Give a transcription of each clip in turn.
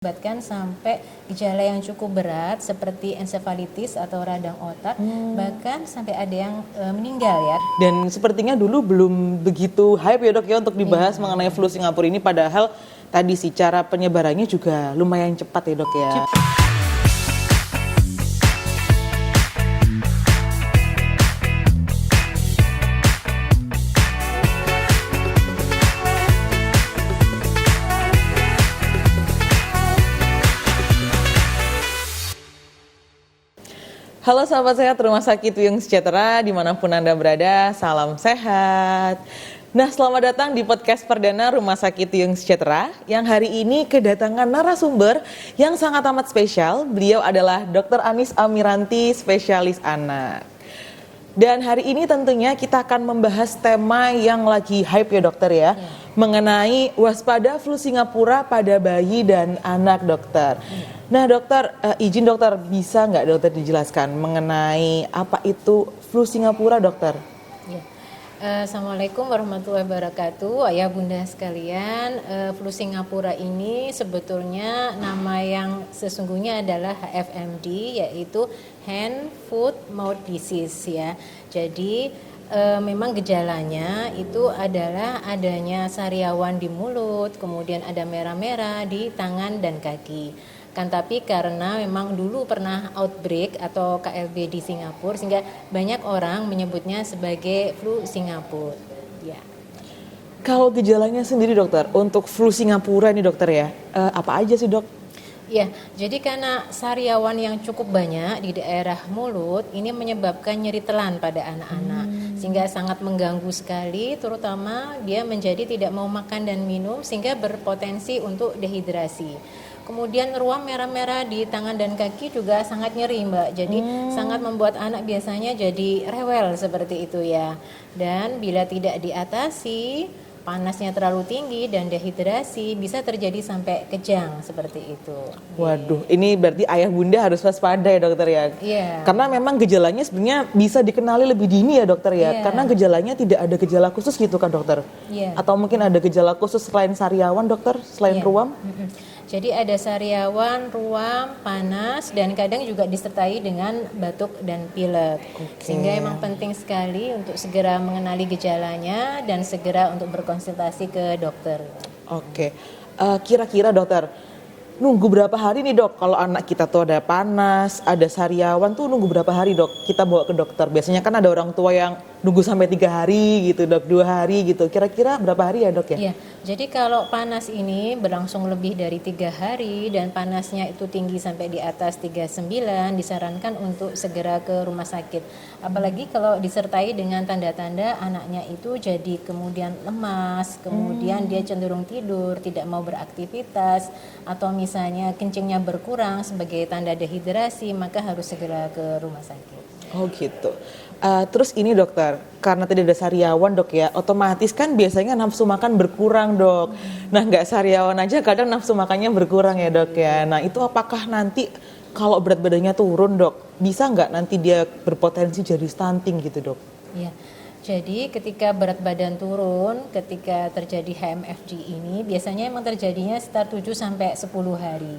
Bahkan sampai gejala yang cukup berat seperti ensefalitis atau radang otak, bahkan sampai ada yang meninggal ya. Dan sepertinya dulu belum begitu hype ya dok ya untuk dibahas mengenai flu Singapura ini, padahal tadi sih cara penyebarannya juga lumayan cepat ya dok ya. Halo sahabat sehat Rumah Sakit Wiyung Sejahtera dimanapun Anda berada, salam sehat. Nah, selamat datang di podcast perdana Rumah Sakit Wiyung Sejahtera yang hari ini kedatangan narasumber yang sangat amat spesial. Beliau adalah Dr. Anis Amiranti, spesialis anak. Dan hari ini tentunya kita akan membahas tema yang lagi hype ya dokter ya, mengenai waspada flu Singapura pada bayi dan anak dokter. Nah dokter, izin dokter, bisa nggak dokter dijelaskan mengenai apa itu flu Singapura dokter? Ya. Assalamualaikum warahmatullahi wabarakatuh, ayah bunda sekalian. Flu Singapura ini sebetulnya nama yang sesungguhnya adalah HFMD, yaitu Hand, Foot, Mouth Disease ya. Jadi memang gejalanya itu adalah adanya sariawan di mulut, kemudian ada merah-merah di tangan dan kaki. Kan tapi karena memang dulu pernah outbreak atau KLB di Singapura sehingga banyak orang menyebutnya sebagai flu Singapura. Ya. Kalau gejalanya sendiri dokter, untuk flu Singapura ini dokter ya, apa aja sih dok? Ya, jadi karena sariawan yang cukup banyak di daerah mulut ini menyebabkan nyeri telan pada anak-anak sehingga sangat mengganggu sekali, terutama dia menjadi tidak mau makan dan minum sehingga berpotensi untuk dehidrasi. Kemudian ruam merah-merah di tangan dan kaki juga sangat nyeri Mbak, jadi sangat membuat anak biasanya jadi rewel seperti itu ya. Dan bila tidak diatasi, panasnya terlalu tinggi dan dehidrasi bisa terjadi sampai kejang seperti itu. Waduh, ini berarti ayah bunda harus waspada ya dokter ya. Iya. Karena memang gejalanya sebenarnya bisa dikenali lebih dini ya dokter ya. Iya. Karena gejalanya tidak ada gejala khusus gitu kan dokter. Iya. Atau mungkin ada gejala khusus selain sariawan dokter, selain Iya. ruam? Jadi ada sariawan, ruam, panas, dan kadang juga disertai dengan batuk dan pilek. Sehingga emang penting sekali untuk segera mengenali gejalanya dan segera untuk berkonsultasi ke dokter. Oke, kira-kira dokter, nunggu berapa hari nih dok? Kalau anak kita tuh ada panas, ada sariawan tuh nunggu berapa hari dok? Kita bawa ke dokter. Biasanya kan ada orang tua yang nunggu sampai 3 hari gitu dok, 2 hari gitu. Kira-kira berapa hari ya dok ya? Iya, jadi kalau panas ini berlangsung lebih dari 3 hari dan panasnya itu tinggi sampai di atas 39, disarankan untuk segera ke rumah sakit. Apalagi kalau disertai dengan tanda-tanda anaknya itu jadi kemudian lemas, kemudian dia cenderung tidur, tidak mau beraktivitas, atau misalnya kencingnya berkurang sebagai tanda dehidrasi, maka harus segera ke rumah sakit. Oh gitu. Terus ini dokter, karena tidak ada sariawan dok ya, otomatis kan biasanya nafsu makan berkurang dok. Nah nggak sariawan aja kadang nafsu makannya berkurang ya dok ya. Nah itu apakah nanti kalau berat badannya turun dok, bisa nggak nanti dia berpotensi jadi stunting gitu dok? Ya, jadi ketika berat badan turun, ketika terjadi HMFG ini biasanya emang terjadinya sekitar 7 sampai 10 hari.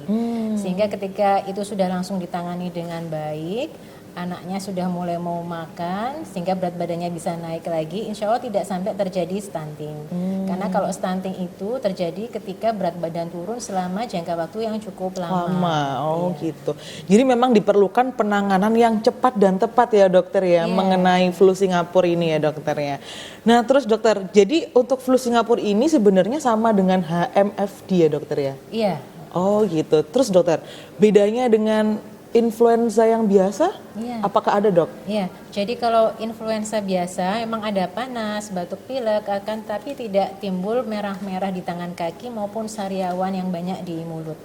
Sehingga ketika itu sudah langsung ditangani dengan baik, anaknya sudah mulai mau makan sehingga berat badannya bisa naik lagi, insya Allah tidak sampai terjadi stunting. Karena kalau stunting itu terjadi ketika berat badan turun selama jangka waktu yang cukup lama. Gitu. Jadi memang diperlukan penanganan yang cepat dan tepat ya dokter ya, mengenai flu Singapura ini ya dokter ya. Nah terus dokter, jadi untuk flu Singapura ini sebenarnya sama dengan HMFD ya dokter ya? Iya. Oh gitu. Terus dokter, bedanya dengan influenza yang biasa? Iya. Apakah ada dok? Iya, jadi kalau influenza biasa emang ada panas, batuk pilek, akan tapi tidak timbul merah-merah di tangan kaki maupun sariawan yang banyak di mulut.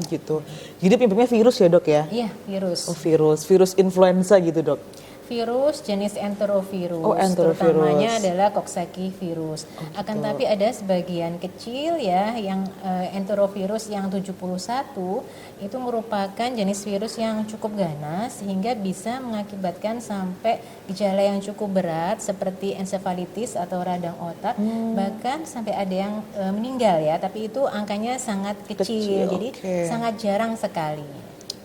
Gitu. Jadi penyebabnya virus ya dok ya? Iya, virus. Oh virus influenza gitu dok? virus jenis enterovirus, Oh, enterovirus. terutamanya adalah Coxsackie virus. Akan tapi ada sebagian kecil ya yang enterovirus yang 71 itu merupakan jenis virus yang cukup ganas sehingga bisa mengakibatkan sampai gejala yang cukup berat seperti ensefalitis atau radang otak, bahkan sampai ada yang meninggal ya, tapi itu angkanya sangat kecil, jadi sangat jarang sekali.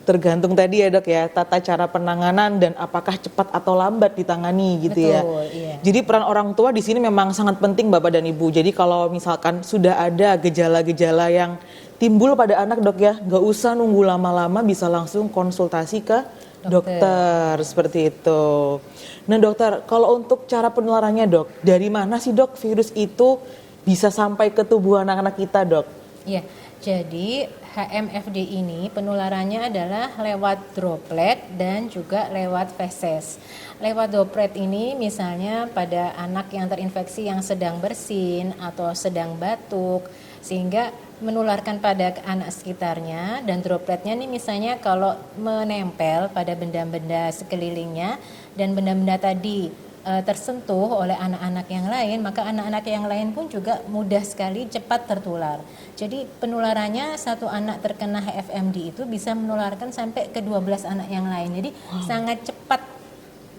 Tergantung tadi ya dok ya, tata cara penanganan dan apakah cepat atau lambat ditangani gitu. Betul, ya. Iya. Jadi peran orang tua di sini memang sangat penting Bapak dan Ibu. Jadi kalau misalkan sudah ada gejala-gejala yang timbul pada anak dok ya, nggak usah nunggu lama-lama, bisa langsung konsultasi ke dokter seperti itu. Nah dokter, kalau untuk cara penularannya dok, dari mana sih dok virus itu bisa sampai ke tubuh anak-anak kita dok? Iya, jadi HMFD ini penularannya adalah lewat droplet dan juga lewat feses. Lewat droplet ini misalnya pada anak yang terinfeksi yang sedang bersin atau sedang batuk, sehingga menularkan pada anak sekitarnya. Dan dropletnya nih misalnya kalau menempel pada benda-benda sekelilingnya dan benda-benda tadi tersentuh oleh anak-anak yang lain, maka anak-anak yang lain pun juga mudah sekali cepat tertular. Jadi penularannya satu anak terkena HFMD itu bisa menularkan sampai ke 12 anak yang lain. Jadi sangat cepat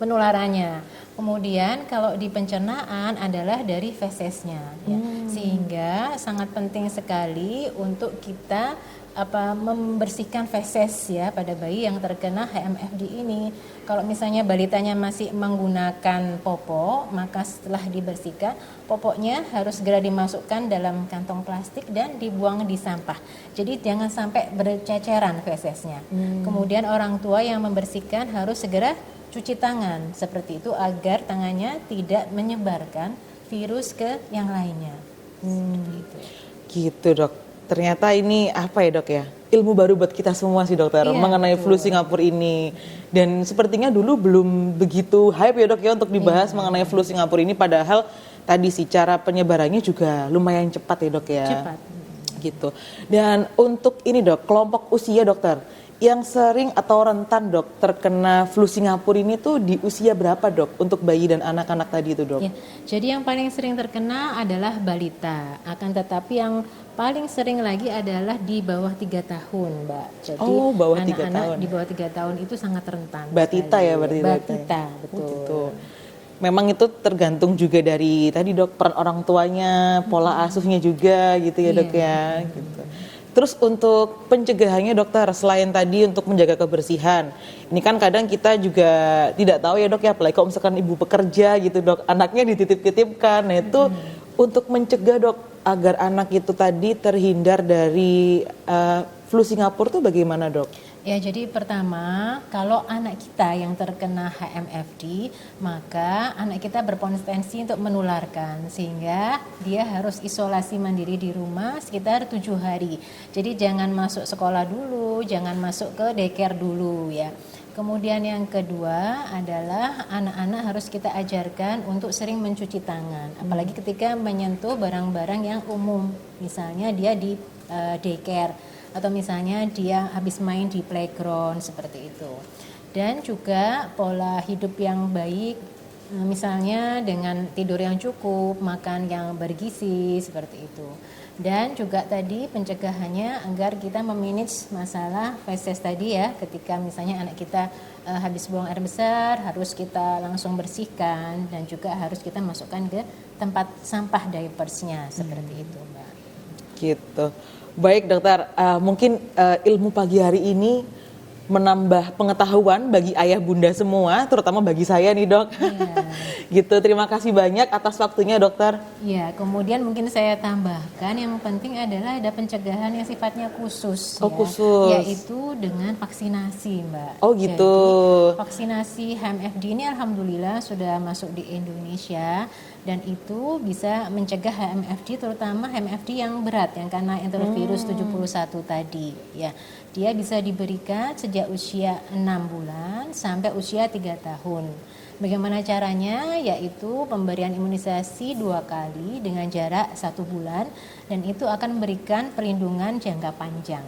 penularannya. Kemudian kalau di pencernaan adalah dari fesesnya, ya. Sehingga sangat penting sekali untuk kita membersihkan feses ya pada bayi yang terkena HMFD ini. Kalau misalnya balitanya masih menggunakan popok, maka setelah dibersihkan, popoknya harus segera dimasukkan dalam kantong plastik dan dibuang di sampah. Jadi jangan sampai berceceran fesesnya. Kemudian orang tua yang membersihkan harus segera cuci tangan seperti itu agar tangannya tidak menyebarkan virus ke yang lainnya. Seperti itu. Gitu dok. Ternyata ini apa ya dok ya, ilmu baru buat kita semua sih dokter, mengenai flu Singapura ini. Dan sepertinya dulu belum begitu hype ya dok ya untuk dibahas mengenai flu Singapura ini, padahal tadi sih cara penyebarannya juga lumayan cepat ya dok ya. Cepat. Gitu. Dan untuk ini dok, kelompok usia dokter yang sering atau rentan dok terkena flu Singapura ini tuh di usia berapa dok untuk bayi dan anak-anak tadi itu dok? Ya, jadi yang paling sering terkena adalah balita, akan tetapi yang paling sering lagi adalah di bawah 3 tahun, Mbak. Jadi bawah 3 anak-anak tahun. di bawah 3 tahun itu sangat rentan. Batita sekali. ya berarti. Batita, betul. Gitu. Memang itu tergantung juga dari tadi dok, peran orang tuanya, pola asuhnya juga gitu ya dok ya. Gitu. Terus untuk pencegahannya dokter, selain tadi untuk menjaga kebersihan, ini kan kadang kita juga tidak tahu ya dok ya, apalagi kalau misalkan ibu pekerja gitu dok, anaknya dititip-titipkan, nah itu untuk mencegah dok agar anak itu tadi terhindar dari flu Singapura tuh bagaimana dok? Ya, jadi pertama, kalau anak kita yang terkena HMFD, maka anak kita berpotensi untuk menularkan, sehingga dia harus isolasi mandiri di rumah sekitar 7 hari. Jadi jangan masuk sekolah dulu, jangan masuk ke daycare dulu ya. Kemudian yang kedua adalah anak-anak harus kita ajarkan untuk sering mencuci tangan, apalagi ketika menyentuh barang-barang yang umum, misalnya dia di daycare, atau misalnya dia habis main di playground seperti itu. Dan juga pola hidup yang baik, misalnya dengan tidur yang cukup, makan yang bergizi seperti itu. Dan juga tadi pencegahannya agar kita memanage masalah feses tadi ya, ketika misalnya anak kita habis buang air besar harus kita langsung bersihkan, dan juga harus kita masukkan ke tempat sampah diapersnya seperti itu, Mbak. Gitu. Baik dokter, mungkin ilmu pagi hari ini menambah pengetahuan bagi ayah bunda semua, terutama bagi saya nih dok. Gitu, terima kasih banyak atas waktunya dokter. Ya, kemudian mungkin saya tambahkan yang penting adalah ada pencegahan yang sifatnya khusus. Oh, khusus. Yaitu dengan vaksinasi, Mbak. Oh gitu. Jadi, vaksinasi HMFD ini alhamdulillah sudah masuk di Indonesia, dan itu bisa mencegah HMFD, terutama HMFD yang berat yang karena enterovirus 71 tadi ya. Dia bisa diberikan sejak usia 6 bulan sampai usia 3 tahun. Bagaimana caranya? Yaitu pemberian imunisasi 2 kali dengan jarak 1 bulan, dan itu akan memberikan perlindungan jangka panjang.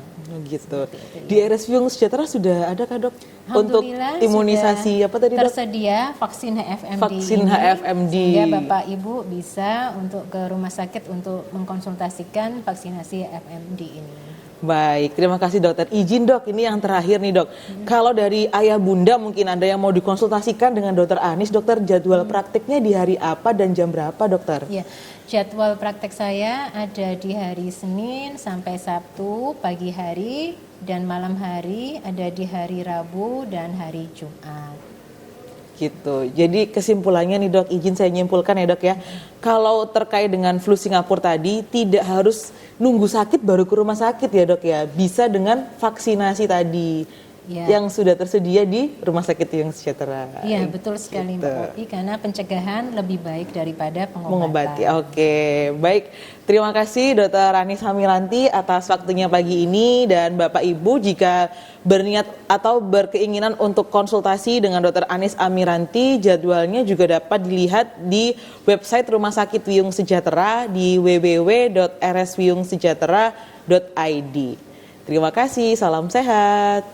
Gitu. Seperti itu, Di RS Wiyung Sejahtera sudah ada kah dok untuk Alhamdulillah imunisasi sudah apa tadi dok? tersedia vaksin HFMD Vaksin ini, HFMD. sehingga Bapak Ibu bisa untuk ke rumah sakit untuk mengkonsultasikan vaksinasi HFMD ini. Baik, terima kasih dokter. Izin dok, ini yang terakhir nih dok. Kalau dari ayah bunda mungkin Anda yang mau dikonsultasikan dengan dokter Anis, dokter jadwal praktiknya di hari apa dan jam berapa dokter? Ya, jadwal praktek saya ada di hari Senin sampai Sabtu pagi hari, dan malam hari ada di hari Rabu dan hari Jumat. Gitu. Jadi kesimpulannya nih dok, izin saya nyimpulkan ya dok ya. Kalau terkait dengan flu Singapura tadi, tidak harus nunggu sakit baru ke rumah sakit ya dok ya. Bisa dengan vaksinasi tadi yang sudah tersedia di Rumah Sakit Wiyung Sejahtera. Iya, betul sekali Gitu. Mbak Popi, karena pencegahan lebih baik daripada pengobatan. Mengobati. Oke, baik. Terima kasih Dr. Anis Hamiranti atas waktunya pagi ini, dan Bapak Ibu jika berniat atau berkeinginan untuk konsultasi dengan Dr. Anis Hamiranti, jadwalnya juga dapat dilihat di website Rumah Sakit Wiyung Sejahtera di www.rswiyungsejahtera.id. Terima kasih, salam sehat.